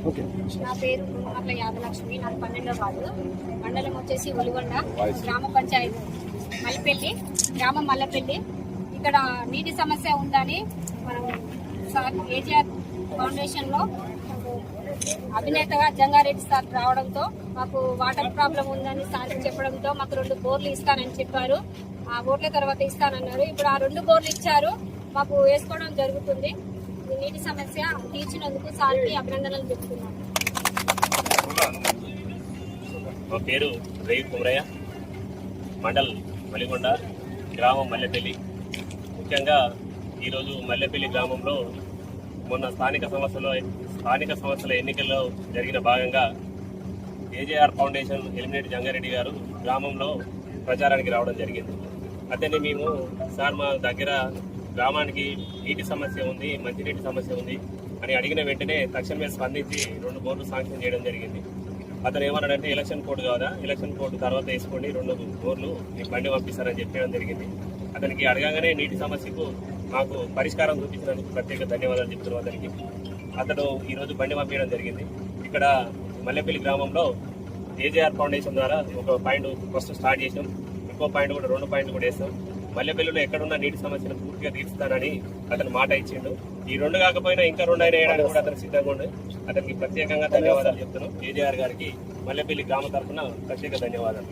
నా పేరు కుమ్మర్ల యాదలక్ష్మి. నాకు 12వ వార్డు. మండలం వచ్చేసి ఒలిగొండ. గ్రామ పంచాయతీ మల్లెపల్లి, గ్రామం మల్లెపల్లి. ఇక్కడ నీటి సమస్య ఉందని మనం కేజీఆర్ ఫౌండేషన్ లో అధినేతగా జంగారెడ్డి సార్ రావడంతో మాకు వాటర్ ప్రాబ్లం ఉందని సార్ చెప్పడంతో మాకు 2 బోర్లు ఇస్తానని చెప్పారు. ఆ బోర్ల తర్వాత ఇస్తానన్నారు. ఇప్పుడు ఆ 2 బోర్లు ఇచ్చారు, మాకు వేసుకోవడం జరుగుతుంది. నీటి సమస్య తీర్చినందుకు సార్కి అభినందనలు చెప్తున్నాను. మా పేరు రేవి కుమరయ్య, మండల్ మలిగొండ, గ్రామం మల్లెపల్లి. ముఖ్యంగా ఈరోజు మల్లెపల్లి గ్రామంలో మొన్న స్థానిక సంస్థల ఎన్నికల్లో జరిగిన భాగంగా కేజీఆర్ ఫౌండేషన్ ఎలిమినేట్ జంగారెడ్డి గారు గ్రామంలో ప్రచారానికి రావడం జరిగింది. అతన్ని మేము సార్ మా దగ్గర గ్రామానికి నీటి సమస్య ఉంది, మంచినీటి సమస్య ఉంది అని అడిగిన వెంటనే తక్షణమే స్పందించి 2 బోర్లు శాంక్షన్ చేయడం జరిగింది. అతను ఏమన్నాడంటే ఎలక్షన్ కోడ్ కాదా, ఎలక్షన్ కోడ్ తర్వాత వేసుకోండి, 2 బోర్లు మీకు బండి పంపిస్తారని చెప్పడం జరిగింది. అతనికి అడగగానే నీటి సమస్యకు మాకు పరిష్కారం చూపించినందుకు ప్రత్యేక ధన్యవాదాలు చెప్తున్నాం అతనికి. అతను ఈరోజు బండి పంపించడం జరిగింది. ఇక్కడ మల్లెపల్లి గ్రామంలో కేజీఆర్ ఫౌండేషన్ ద్వారా ఒక పాయింట్ ఫస్ట్ స్టార్ట్ చేసాం, ఇంకో పాయింట్ కూడా 2 పాయింట్లు కూడా వేస్తాం. మల్లెపల్లిలో ఎక్కడున్న నీటి సమస్యను పూర్తిగా తీరుస్తానని అతను మాట ఇచ్చిండు. ఈ 2 కాకపోయినా ఇంకా 2 అయినా వేయడానికి కూడా అతను సిద్ధంగా ఉండి అతనికి ప్రత్యేకంగా ధన్యవాదాలు చెప్తున్నాం. కేజీఆర్ గారికి మల్లెపల్లి గ్రామ తరఫున ప్రత్యేక ధన్యవాదాలు.